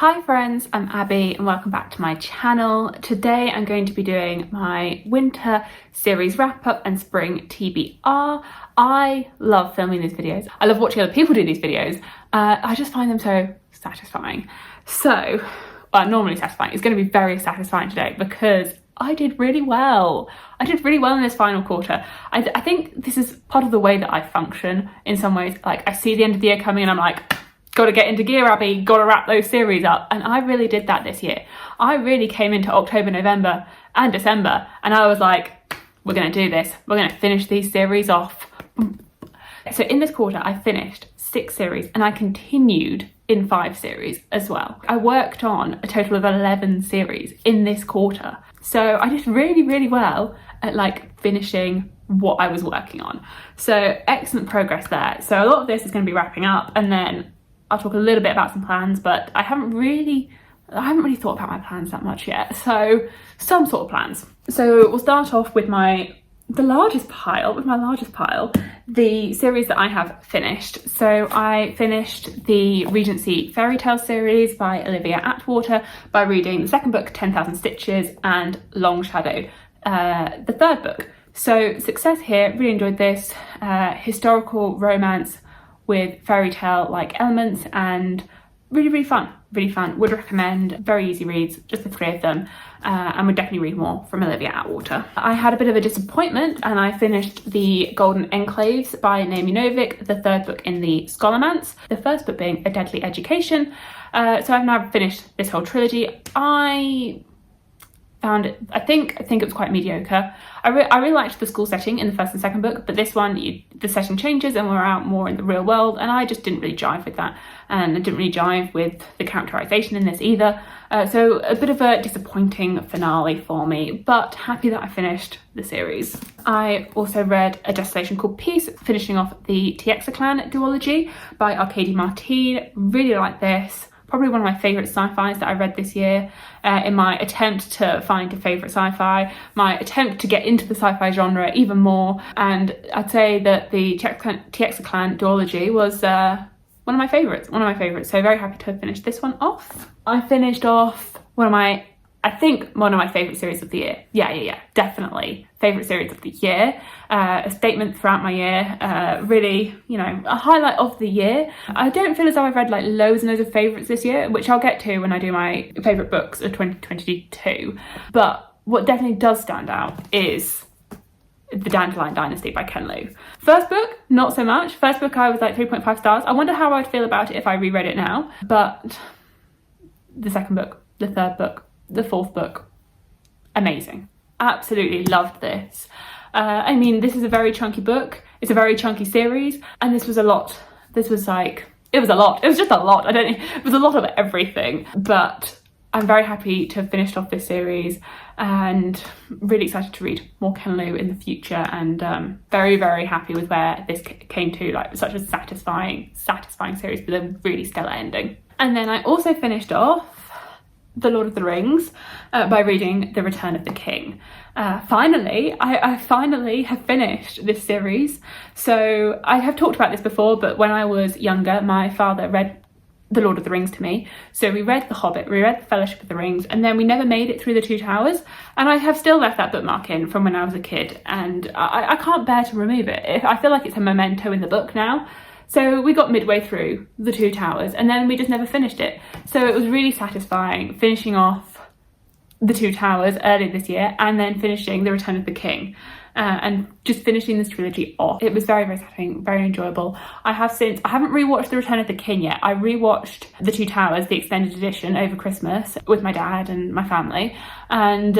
Hi friends, I'm Abby and welcome back to my channel. Today I'm going to be doing my winter series wrap up and spring TBR. I love filming these videos. I love watching other people do these videos. I just find them so satisfying. Normally satisfying. It's going to be very satisfying today because I did really well. I did really well in this final quarter. I think this is part of the way that I function in some ways. Like, I see the end of the year coming and I'm like, got to get into gear, Abby, got to wrap those series up. And I really did that this year. I really came into October, November and December and I was like, we're going to do this. We're going to finish these series off. So in this quarter, I finished 6 series and I continued in 5 series as well. I worked on a total of 11 series in this quarter. So I did really, really well at like finishing what I was working on. So excellent progress there. So a lot of this is going to be wrapping up and then I'll talk a little bit about some plans, but I haven't really thought about my plans that much yet. So some sort of plans. So we'll start off with my largest pile, the series that I have finished. So I finished the Regency Fairy Tale series by Olivia Atwater by reading the second book, 10,000 Stitches, and Long Shadow, the third book. So success here, really enjoyed this. Historical romance with fairy tale like elements and really fun, would recommend. Very easy reads, just the 3 of them, and would definitely read more from Olivia Atwater. I had a bit of a disappointment and I finished the Golden Enclaves by Naomi Novik, the 3rd book in the Scholomance, the 1st book being A Deadly Education. So I've now finished this whole trilogy. I found it, I think it was quite mediocre. I really liked the school setting in the 1st and 2nd book, but this one, the setting changes and we're out more in the real world, and I just didn't really jive with that. And I didn't really jive with the characterization in this either. So a bit of a disappointing finale for me, but happy that I finished the series. I also read A Desolation Called Peace, finishing off the TXA duology by Arkady Martine. Really like this. Probably one of my favourite sci-fis that I read this year, in my attempt to find a favourite sci-fi, my attempt to get into the sci-fi genre even more, and I'd say that the TXA duology was one of my favourites, so very happy to have finished this one off. I finished off one of my favourite series of the year. Yeah, definitely favourite series of the year. A statement throughout my year, really, a highlight of the year. I don't feel as though I've read like loads and loads of favourites this year, which I'll get to when I do my favourite books of 2022. But what definitely does stand out is The Dandelion Dynasty by Ken Liu. First book, not so much. First book I was like 3.5 stars. I wonder how I'd feel about it if I reread it now. But the 2nd book, the 3rd book, the 4th book, amazing. Absolutely loved this. I mean, this is a very chunky book. It's a very chunky series, and this was a lot. It was a lot. It was just a lot. It was a lot of everything, but I'm very happy to have finished off this series and really excited to read more Ken Liu in the future, and very, very happy with where this came to, like such a satisfying series with a really stellar ending. And then I also finished off The Lord of the Rings by reading The Return of the King. Finally, I finally have finished this series. So I have talked about this before, but when I was younger, my father read The Lord of the Rings to me. So we read The Hobbit, we read The Fellowship of the Rings, and then we never made it through The Two Towers. And I have still left that bookmark in from when I was a kid, and I can't bear to remove it. I feel like it's a memento in the book now. So we got midway through The Two Towers and then we just never finished it. So it was really satisfying finishing off The Two Towers earlier this year and then finishing The Return of the King, and just finishing this trilogy off. It was very, very satisfying, very enjoyable. I haven't rewatched The Return of the King yet. I rewatched The Two Towers, the extended edition, over Christmas with my dad and my family, and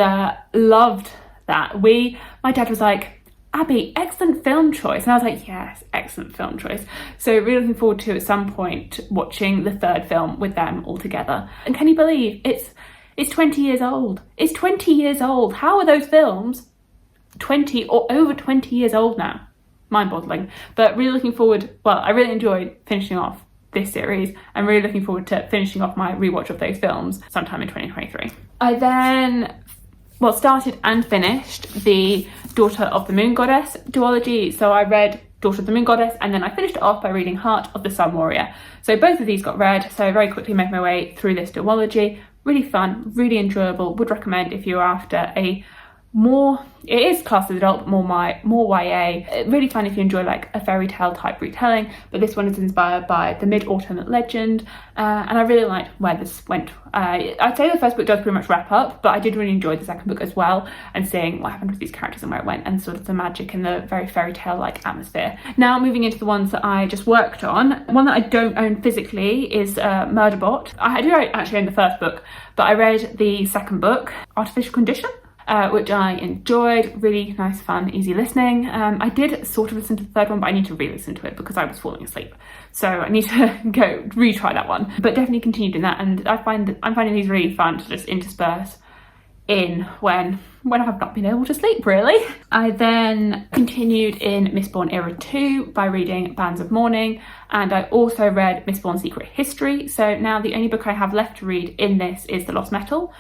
loved that. My dad was like, Abby, excellent film choice. And I was like, yes, excellent film choice. So really looking forward to at some point watching the 3rd film with them all together. And can you believe it's 20 years old? It's 20 years old. How are those films 20 or over 20 years old now? Mind-boggling. But really looking forward, I really enjoyed finishing off this series. I'm really looking forward to finishing off my rewatch of those films sometime in 2023. I then started and finished the Daughter of the Moon Goddess duology. So I read Daughter of the Moon Goddess, and then I finished it off by reading Heart of the Sun Warrior. So both of these got read, so I very quickly made my way through this duology. Really fun, really enjoyable, would recommend if you're after a more, it is classed as adult, but more YA. Really fun if you enjoy like a fairy tale type retelling, but this one is inspired by the Mid-Autumn Legend, and I really liked where this went. I'd say the first book does pretty much wrap up, but I did really enjoy the second book as well, and seeing what happened with these characters and where it went, and sort of the magic and the very fairy tale like atmosphere. Now moving into the ones that I just worked on, one that I don't own physically is Murderbot. I do actually own the first book, but I read the second book, Artificial Condition, which I enjoyed. Really nice, fun, easy listening. I did sort of listen to the third one, but I need to re-listen to it because I was falling asleep. So I need to go retry that one. But definitely continued in that, and I'm finding these really fun to just intersperse in when I have not been able to sleep, really. I then continued in Mistborn Era 2 by reading Bands of Mourning, and I also read Mistborn Secret History. So now the only book I have left to read in this is The Lost Metal,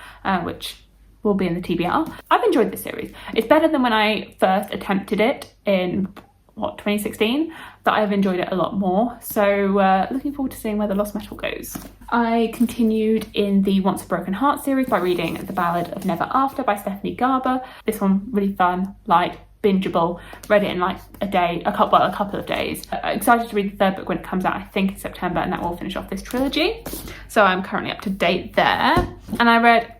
which will be in the TBR. I've enjoyed this series. It's better than when I first attempted it in, 2016, but I've enjoyed it a lot more. So looking forward to seeing where The Lost Metal goes. I continued in the Once a Broken Heart series by reading The Ballad of Never After by Stephanie Garber. This one really fun, light, bingeable. Read it in like a couple of days. Excited to read the third book when it comes out, I think in September, and that will finish off this trilogy. So I'm currently up to date there. And I read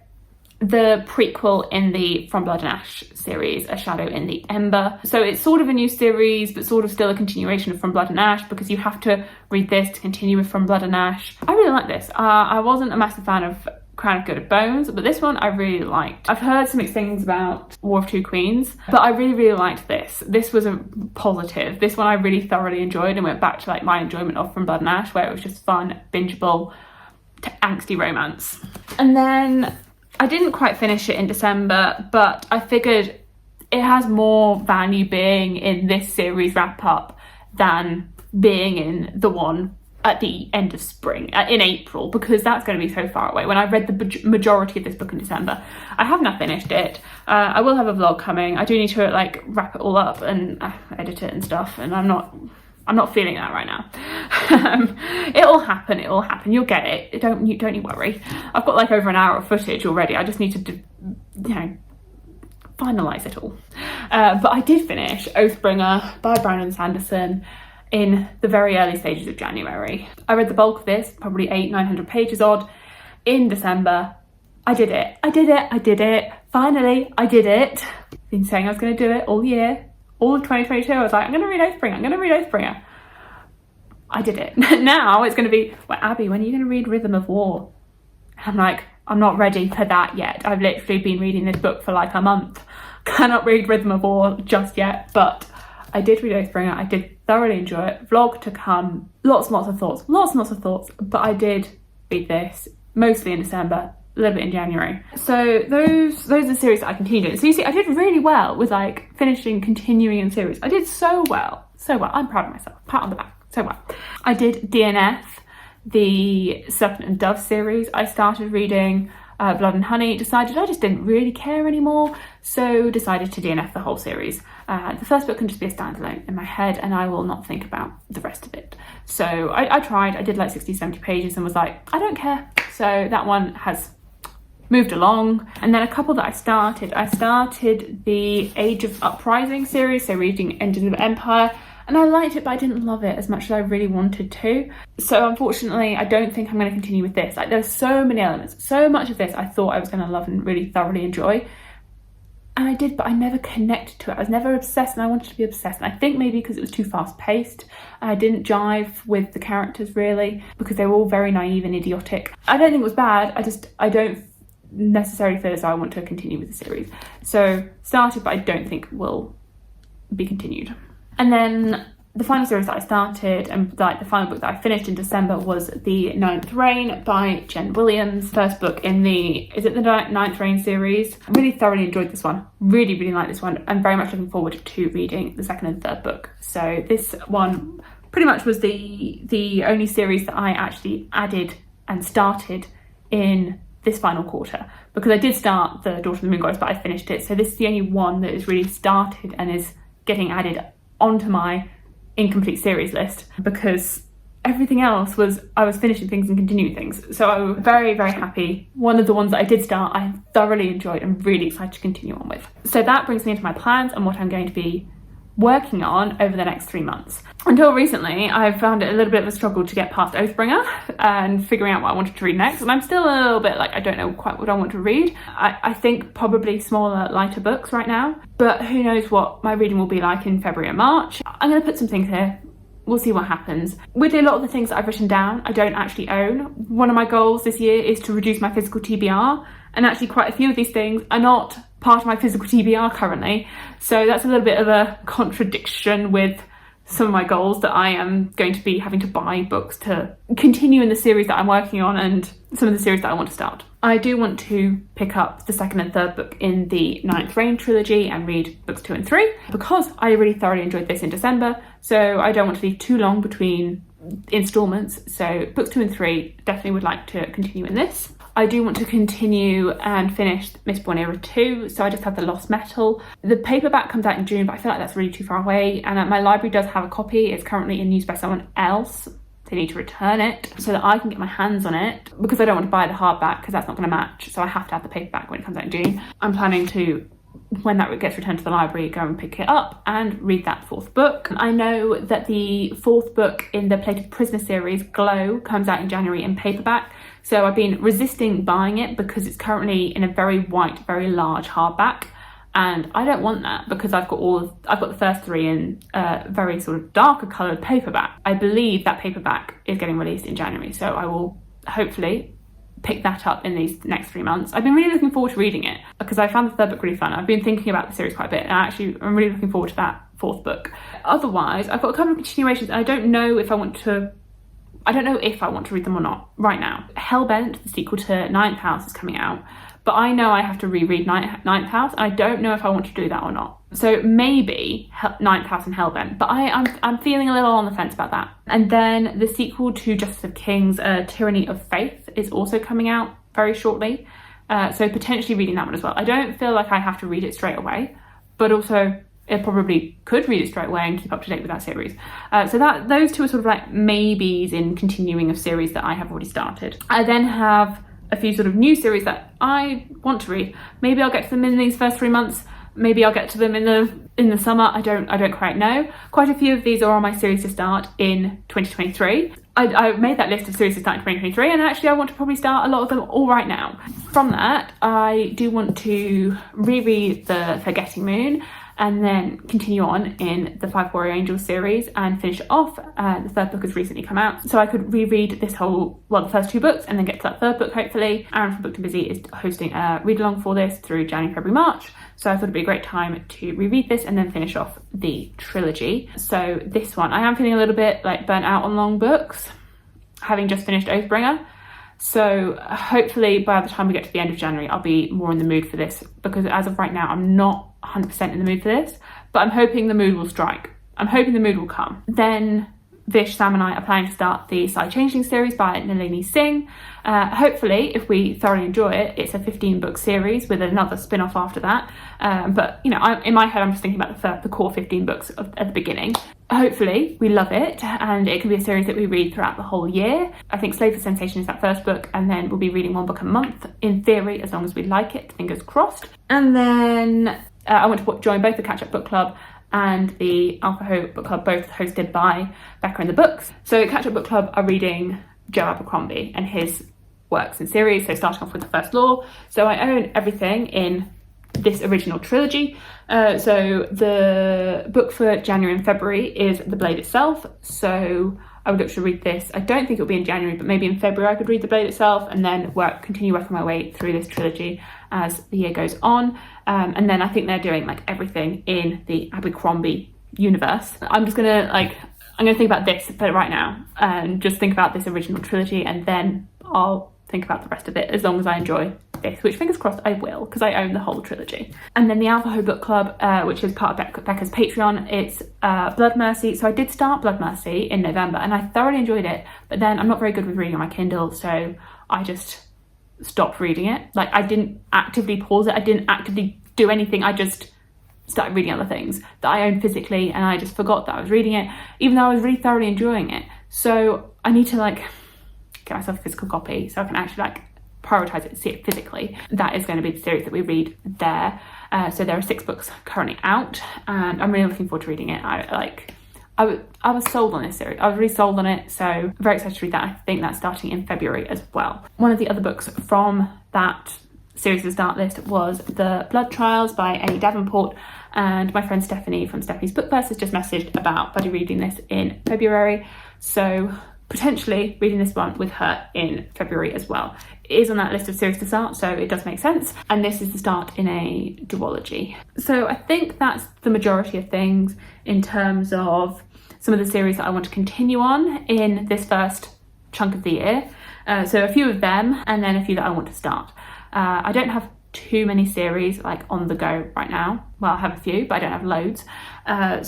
the prequel in the From Blood and Ash series, A Shadow in the Ember. So it's sort of a new series, but sort of still a continuation of From Blood and Ash, because you have to read this to continue with From Blood and Ash. I really like this. I wasn't a massive fan of Crown of Good Bones, but this one I really liked. I've heard some mixed things about War of Two Queens, but I really, really liked this. This was a positive. This one I really thoroughly enjoyed, and went back to like my enjoyment of From Blood and Ash, where it was just fun, bingeable, angsty romance. And then I didn't quite finish it in December, but I figured it has more value being in this series wrap up than being in the one at the end of spring, in April, because that's going to be so far away. When I read the majority of this book in December, I have not finished it. I will have a vlog coming. I do need to like wrap it all up and edit it and stuff, and I'm not feeling that right now. It'll happen, you'll get it. Don't you worry. I've got like over an hour of footage already. I just need to finalise it all. But I did finish Oathbringer by Brandon Sanderson in the very early stages of January. I read the bulk of this, probably 800-900 pages odd, in December. I did it. Finally, I did it. Been saying I was going to do it all year. All of 2022, I was like, I'm going to read Oathbringer. I did it. Now it's going to be, well, Abby, when are you going to read Rhythm of War? I'm like, I'm not ready for that yet. I've literally been reading this book for like a month. Cannot read Rhythm of War just yet, but I did read Oathbringer. I did thoroughly enjoy it. Vlog to come. Lots of thoughts. But I did read this, mostly in December, a little bit in January. So those are the series that I continued in. So you see, I did really well with like continuing in series. I did so well. I'm proud of myself. Pat on the back. So well. I did DNF, the Serpent and Dove series. I started reading Blood and Honey, decided I just didn't really care anymore, so decided to DNF the whole series. The first book can just be a standalone in my head, and I will not think about the rest of it. So I tried, I did like 60-70 pages and was like, I don't care. So that one has moved along. And then a couple that I started the Age of Uprising series, so reading Engines of Empire, and I liked it, but I didn't love it as much as I really wanted to. So unfortunately, I don't think I'm going to continue with this. Like, there's so many elements, so much of this I thought I was going to love and really thoroughly enjoy. And I did, but I never connected to it. I was never obsessed, and I wanted to be obsessed. And I think maybe because it was too fast paced, and I didn't jive with the characters really, because they were all very naive and idiotic. I don't think it was bad. I don't necessarily feel as though I want to continue with the series. So started, but I don't think will be continued. And then the final series that I started, and like the final book that I finished in December, was The Ninth Reign by Jen Williams. First book in the Ninth Reign series. I really thoroughly enjoyed this one. Really, really like this one. I'm very much looking forward to reading the second and third book. So this one pretty much was the only series that I actually added and started in this final quarter, because I did start the Daughter of the Moon Goddess, but I finished it. So this is the only one that is really started and is getting added onto my incomplete series list because everything else was, I was finishing things and continuing things. So I'm very, very happy. One of the ones that I did start, I thoroughly enjoyed and really excited to continue on with. So that brings me into my plans and what I'm going to be working on over the next 3 months. Until recently, I've found it a little bit of a struggle to get past Oathbringer and figuring out what I wanted to read next. And I'm still a little bit like, I don't know quite what I want to read. I think probably smaller, lighter books right now, but who knows what my reading will be like in February and March. I'm going to put some things here. We'll see what happens. With a lot of the things that I've written down, I don't actually own. One of my goals this year is to reduce my physical TBR, and actually quite a few of these things are not part of my physical TBR currently. So that's a little bit of a contradiction with some of my goals, that I am going to be having to buy books to continue in the series that I'm working on and some of the series that I want to start. I do want to pick up the second and third book in the Ninth Reign trilogy and read books 2 and 3 because I really thoroughly enjoyed this in December, so I don't want to leave too long between installments. So books 2 and 3 definitely would like to continue in this. I do want to continue and finish Mistborn Era 2, so I just have the Lost Metal. The paperback comes out in June, but I feel like that's really too far away, and my library does have a copy. It's currently in use by someone else. They need to return it so that I can get my hands on it, because I don't want to buy the hardback because that's not going to match, so I have to have the paperback when it comes out in June. I'm planning to, when that gets returned to the library, go and pick it up and read that fourth book. I know that the fourth book in the Plated Prisoner series, Glow, comes out in January in paperback, so I've been resisting buying it because it's currently in a very white, very large hardback, and I don't want that because I've got the first 3 in very sort of darker coloured paperback. I believe that paperback is getting released in January, so I will hopefully pick that up in these next 3 months. I've been really looking forward to reading it because I found the third book really fun. I've been thinking about the series quite a bit, and I'm really looking forward to that fourth book. Otherwise, I've got a couple of continuations, and I don't know if I want to read them or not right now. Hellbent, the sequel to Ninth House, is coming out, but I know I have to reread Ninth House, and I don't know if I want to do that or not. So maybe Ninth House and Hellbent, but I'm feeling a little on the fence about that. And then the sequel to Justice of Kings, Tyranny of Faith, is also coming out very shortly. So potentially reading that one as well. I don't feel like I have to read it straight away, but also I probably could read it straight away and keep up to date with that series. So those two are sort of like maybes in continuing of series that I have already started. I then have a few sort of new series that I want to read. Maybe I'll get to them in these first 3 months. Maybe I'll get to them in the summer. I don't quite know. Quite a few of these are on my series to start in 2023. I made that list of series to start in 2023, and actually I want to probably start a lot of them all right now. From that, I do want to reread the Forgetting Moon and then continue on in the Five Warrior Angels series and finish off. The third book has recently come out, so I could reread the first 2 books and then get to that third book, hopefully. Aaron from Booked and Busy is hosting a read-along for this through January, February, March, so I thought it'd be a great time to reread this and then finish off the trilogy. So this one, I am feeling a little bit like burnt out on long books, having just finished Oathbringer. So hopefully by the time we get to the end of January, I'll be more in the mood for this, because as of right now, I'm not 100% in the mood for this, but I'm hoping the mood will strike. I'm hoping the mood will come. Then Vish, Sam and I are planning to start the Psy Changeling series by Nalini Singh. Hopefully, if we thoroughly enjoy it, it's a 15-book series with another spin-off after that. But, you know, in my head, I'm just thinking about the core 15 books at the beginning. Hopefully, we love it, and it can be a series that we read throughout the whole year. I think Slave for Sensation is that first book, and then we'll be reading 1 book a month, in theory, as long as we like it, fingers crossed. And then I want to join both the Catch Up Book Club and the Alpha Ho Book Club, both hosted by Becca and the Books. So Catch Up Book Club are reading Joe Abercrombie and his works and series, so starting off with The First Law. So I own everything in this original trilogy. So the book for January and February is The Blade itself, so I would look to read this. I don't think it'll be in January, but maybe in February I could read The Blade itself and then continue working my way through this trilogy as the year goes on. And then I think they're doing like everything in the Abercrombie universe. I'm gonna think about this right now and just think about this original trilogy, and then I'll think about the rest of it as long as I enjoy this, which fingers crossed I will, because I own the whole trilogy. And then the Alpha Ho Book Club, which is part of Becca's Patreon, it's Blood Mercy. So I did start Blood Mercy in November and I thoroughly enjoyed it, but then I'm not very good with reading on my Kindle, so I just stopped reading it. Like, I didn't actively pause it, I didn't actively do anything, I just started reading other things that I own physically, and I just forgot that I was reading it, even though I was really thoroughly enjoying it. So I need to like get myself a physical copy so I can actually like prioritize it and see it physically. That is going to be the series that we read there. So there are 6 books currently out, and I'm really looking forward to reading it. I was sold on this series. I was really sold on it, so I'm very excited to read that. I think that's starting in February as well. One of the other books from that series to start list was The Blood Trials by Amy Davenport, and my friend Stephanie from Stephanie's Bookverse has just messaged about buddy reading this in February, so potentially reading this one with her in February as well. It is on that list of series to start, so it does make sense, and this is the start in a duology. So I think that's the majority of things in terms of some of the series that I want to continue on in this first chunk of the year. So a few of them, and then a few that I want to start. I don't have too many series like on the go right now. Well, I have a few, but I don't have loads.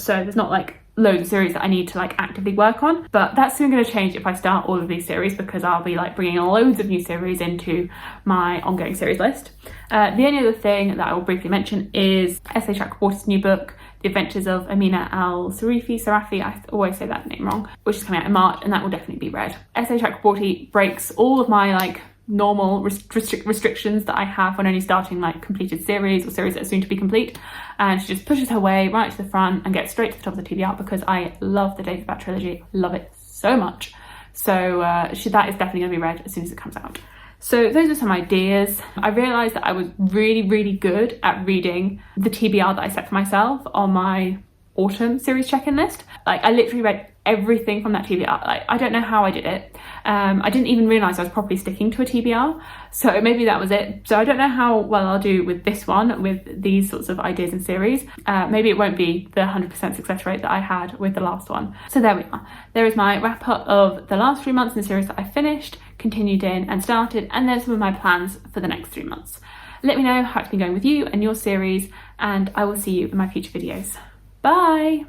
So there's not like loads of series that I need to like actively work on, but that's soon going to change if I start all of these series, because I'll be like bringing loads of new series into my ongoing series list. The only other thing that I will briefly mention is S.A. Chakraborty's new book, The Adventures of Amina Al-Sarafi, I always say that name wrong, which is coming out in March, and that will definitely be read. S.A. Chakraborty breaks all of my like normal restrictions that I have when only starting like completed series or series that are soon to be complete, and she just pushes her way right to the front and gets straight to the top of the TBR, because I love the David Bat trilogy, love it so much. So that is definitely going to be read as soon as it comes out. So those are some ideas. I realised that I was really good at reading the TBR that I set for myself on my autumn series check-in list. Like I literally read everything from that TBR. Like I don't know how I did it. I didn't even realise I was properly sticking to a TBR, so maybe that was it. So I don't know how well I'll do with this one, with these sorts of ideas and series. Maybe it won't be the 100% success rate that I had with the last one. So there we are. There is my wrap up of the last 3 months in the series that I finished, continued in and started, and there's some of my plans for the next 3 months. Let me know how it's been going with you and your series, and I will see you in my future videos. Bye!